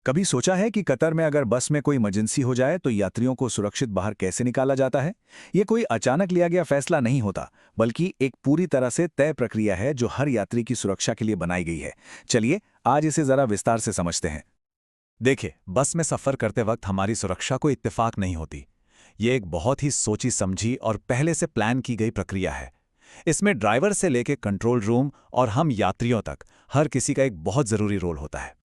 कभी सोचा है कि कतर में अगर बस में कोई इमरजेंसी हो जाए तो यात्रियों को सुरक्षित बाहर कैसे निकाला जाता है? ये कोई अचानक लिया गया फैसला नहीं होता, बल्कि एक पूरी तरह से तय प्रक्रिया है जो हर यात्री की सुरक्षा के लिए बनाई गई है। चलिए, आज इसे जरा विस्तार से समझते हैं। देखिए, बस में सफ़र करते वक्त हमारी सुरक्षा को इत्तेफाक नहीं होती। ये एक बहुत ही सोची समझी और पहले से प्लान की गई प्रक्रिया है। इसमें ड्राइवर से लेकर कंट्रोल रूम और हम यात्रियों तक हर किसी का एक बहुत ज़रूरी रोल होता है।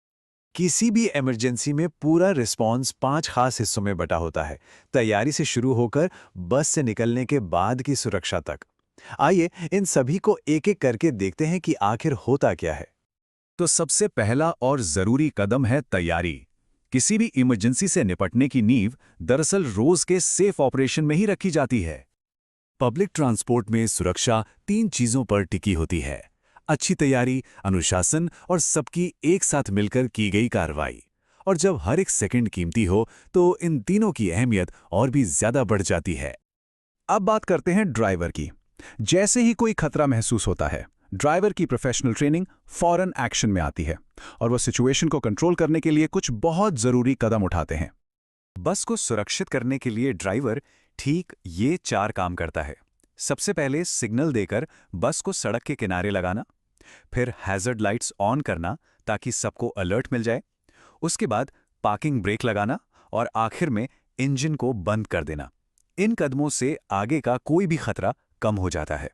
किसी भी इमरजेंसी में पूरा रिस्पॉन्स 5 खास हिस्सों में बटा होता है, तैयारी से शुरू होकर बस से निकलने के बाद की सुरक्षा तक। आइए इन सभी को एक-एक करके देखते हैं कि आखिर होता क्या है। तो सबसे पहला और जरूरी कदम है तैयारी। किसी भी इमरजेंसी से निपटने की नींव दरअसल रोज के सेफ ऑपरेशन में ही रखी जाती है। पब्लिक ट्रांसपोर्ट में सुरक्षा 3 चीज़ों पर टिकी होती है: अच्छी तैयारी, अनुशासन और सबकी एक साथ मिलकर की गई कार्रवाई। और जब हर एक सेकंड कीमती हो तो इन तीनों की अहमियत और भी ज्यादा बढ़ जाती है। अब बात करते हैं ड्राइवर की। जैसे ही कोई खतरा महसूस होता है, ड्राइवर की प्रोफेशनल ट्रेनिंग फौरन एक्शन में आती है और वो सिचुएशन को कंट्रोल करने के लिए कुछ बहुत जरूरी कदम उठाते हैं। बस को सुरक्षित करने के लिए ड्राइवर ठीक ये 4 काम करता है। सबसे पहले सिग्नल देकर बस को सड़क के किनारे लगाना, फिर हैज़र्ड लाइट्स ऑन करना ताकि सबको अलर्ट मिल जाए, उसके बाद पार्किंग ब्रेक लगाना और आखिर में इंजन को बंद कर देना। इन कदमों से आगे का कोई भी खतरा कम हो जाता है।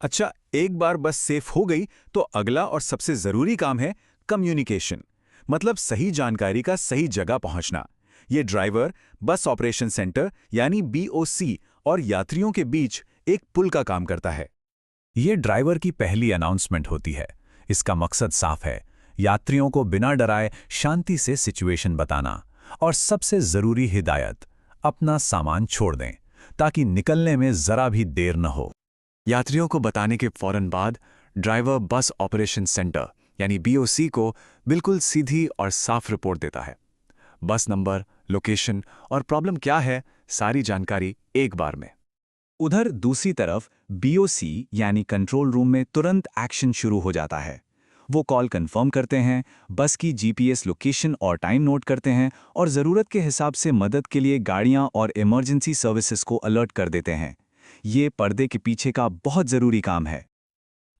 अच्छा, एक बार बस सेफ हो गई तो अगला और सबसे जरूरी काम है कम्युनिकेशन, मतलब सही जानकारी का सही जगह पहुंचना। ये ड्राइवर, बस ऑपरेशन सेंटर यानी बीओसी और यात्रियों के बीच एक पुल का काम करता है। ये ड्राइवर की पहली अनाउंसमेंट होती है। इसका मकसद साफ है, यात्रियों को बिना डराए शांति से सिचुएशन बताना और सबसे जरूरी हिदायत, अपना सामान छोड़ दें ताकि निकलने में जरा भी देर न हो। यात्रियों को बताने के फौरन बाद ड्राइवर बस ऑपरेशन सेंटर यानी बीओसी को बिल्कुल सीधी और साफ रिपोर्ट देता है। बस नंबर, लोकेशन और प्रॉब्लम क्या है, सारी जानकारी एक बार में। उधर दूसरी तरफ बीओसी यानी कंट्रोल रूम में तुरंत एक्शन शुरू हो जाता है। वो कॉल कंफर्म करते हैं, बस की जीपीएस लोकेशन और टाइम नोट करते हैं और ज़रूरत के हिसाब से मदद के लिए गाड़ियां और इमरजेंसी सर्विसेज को अलर्ट कर देते हैं। ये पर्दे के पीछे का बहुत ज़रूरी काम है।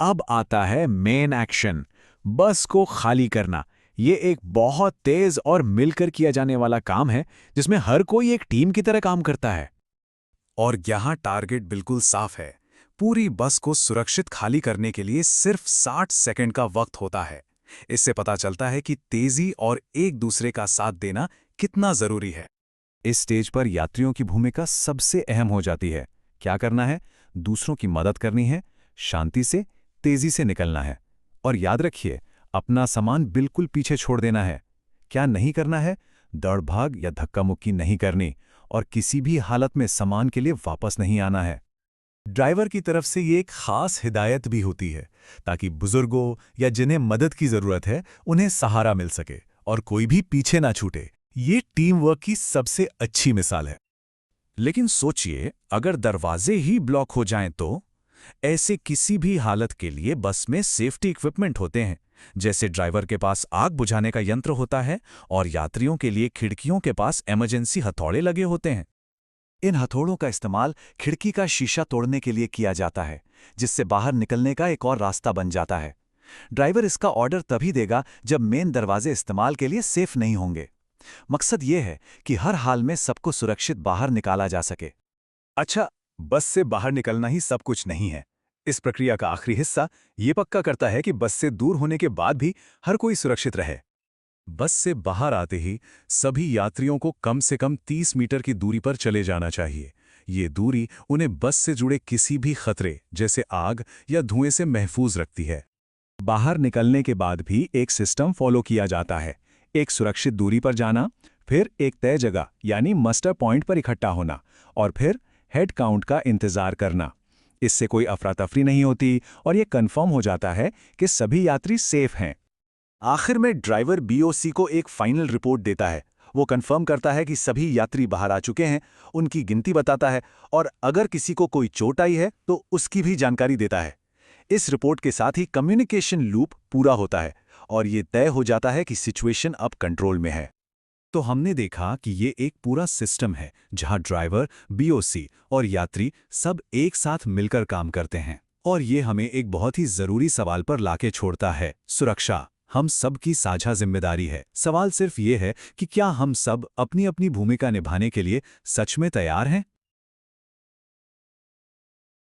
अब आता है मेन एक्शन, बस को खाली करना। ये एक बहुत तेज और मिलकर किया जाने वाला काम है जिसमें हर कोई एक टीम की तरह काम करता है। और यहाँ टारगेट बिल्कुल साफ है। पूरी बस को सुरक्षित खाली करने के लिए सिर्फ 60 सेकंड का वक्त होता है। इससे पता चलता है कि तेजी और एक दूसरे का साथ देना कितना जरूरी है। इस स्टेज पर यात्रियों की भूमिका सबसे अहम हो जाती है। क्या करना है? दूसरों की मदद करनी है, शांति से, तेजी से निकलना है। और याद रखिए, अपना सामान बिल्कुल पीछे छोड़ देना है। क्या नहीं करना है? दौड़-भाग या धक्का-मुक्की नहीं करनी और किसी भी हालत में सामान के लिए वापस नहीं आना है। ड्राइवर की तरफ से ये एक खास हिदायत भी होती है ताकि बुजुर्गों या जिन्हें मदद की जरूरत है उन्हें सहारा मिल सके और कोई भी पीछे ना छूटे। ये टीम वर्क की सबसे अच्छी मिसाल है। लेकिन सोचिए, अगर दरवाजे ही ब्लॉक हो जाएं तो? ऐसे किसी भी हालत के लिए बस में सेफ्टी इक्विपमेंट होते हैं। जैसे ड्राइवर के पास आग बुझाने का यंत्र होता है और यात्रियों के लिए खिड़कियों के पास इमरजेंसी हथौड़े लगे होते हैं। इन हथौड़ों का इस्तेमाल खिड़की का शीशा तोड़ने के लिए किया जाता है, जिससे बाहर निकलने का एक और रास्ता बन जाता है। ड्राइवर इसका ऑर्डर तभी देगा जब मेन दरवाजे इस्तेमाल के लिए सेफ नहीं होंगे। मकसद ये है कि हर हाल में सबको सुरक्षित बाहर निकाला जा सके। अच्छा, बस से बाहर निकलना ही सब कुछ नहीं है। इस प्रक्रिया का आखिरी हिस्सा ये पक्का करता है कि बस से दूर होने के बाद भी हर कोई सुरक्षित रहे। बस से बाहर आते ही सभी यात्रियों को कम से कम 30 मीटर की दूरी पर चले जाना चाहिए। ये दूरी उन्हें बस से जुड़े किसी भी खतरे जैसे आग या धुएं से महफूज रखती है। बाहर निकलने के बाद भी एक सिस्टम फॉलो किया जाता है। एक सुरक्षित दूरी पर जाना, फिर एक तय जगह यानी मस्टर पॉइंट पर इकट्ठा होना और फिर हेड काउंट का इंतजार करना। इससे कोई अफरा तफरी नहीं होती और ये कंफर्म हो जाता है कि सभी यात्री सेफ हैं। आखिर में ड्राइवर बीओसी को एक फाइनल रिपोर्ट देता है। वो कंफर्म करता है कि सभी यात्री बाहर आ चुके हैं, उनकी गिनती बताता है और अगर किसी को कोई चोट आई है तो उसकी भी जानकारी देता है। इस रिपोर्ट के साथ ही कम्युनिकेशन लूप पूरा होता है और ये तय हो जाता है कि सिचुएशन अब कंट्रोल में है। तो हमने देखा कि ये एक पूरा सिस्टम है जहां ड्राइवर, बीओसी और यात्री सब एक साथ मिलकर काम करते हैं। और ये हमें एक बहुत ही जरूरी सवाल पर लाके छोड़ता है, सुरक्षा हम सब की साझा जिम्मेदारी है। सवाल सिर्फ ये है कि क्या हम सब अपनी अपनी भूमिका निभाने के लिए सच में तैयार हैं?